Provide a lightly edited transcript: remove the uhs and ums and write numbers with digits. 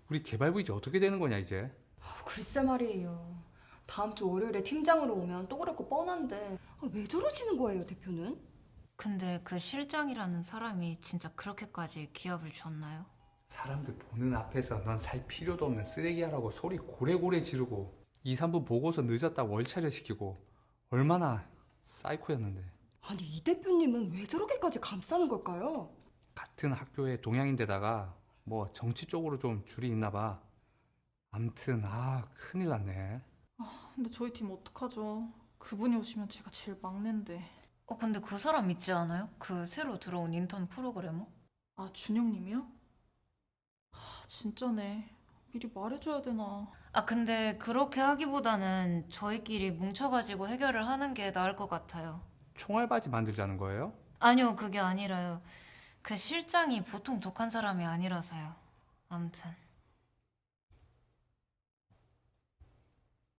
우리 개발부 이제 어떻게 되는 거냐 이제? 글쎄 말이에요. 다음 주 월요일에 팀장으로 오면 또 그럴 거 뻔한데 왜 저러시는 거예요, 대표는? 근데 그 실장이라는 사람이 진짜 그렇게까지 기합을 줬나요? 사람들 보는 앞에서 넌 살 필요도 없는 쓰레기야라고 소리 고래고래 지르고 2, 3분 보고서 늦었다고 월차려 시키고 얼마나 사이코였는데. 아니 이 대표님은 왜 저렇게까지 감싸는 걸까요? 같은 학교의 동양인데다가 뭐 정치 쪽으로 좀 줄이 있나 봐. 암튼 큰일 났네. 근데 저희 팀 어떡하죠? 그분이 오시면 제가 제일 막내인데. 근데 그 사람 있지 않아요? 그 새로 들어온 인턴 프로그래머? 아, 준영님이요? 진짜네. 미리 말해줘야 되나. 근데 그렇게 하기보다는 저희끼리 뭉쳐가지고 해결을 하는 게 나을 것 같아요. 총알바지 만들자는 거예요? 아니요, 그게 아니라요. 그 실장이 보통 독한 사람이 아니라서요. 아무튼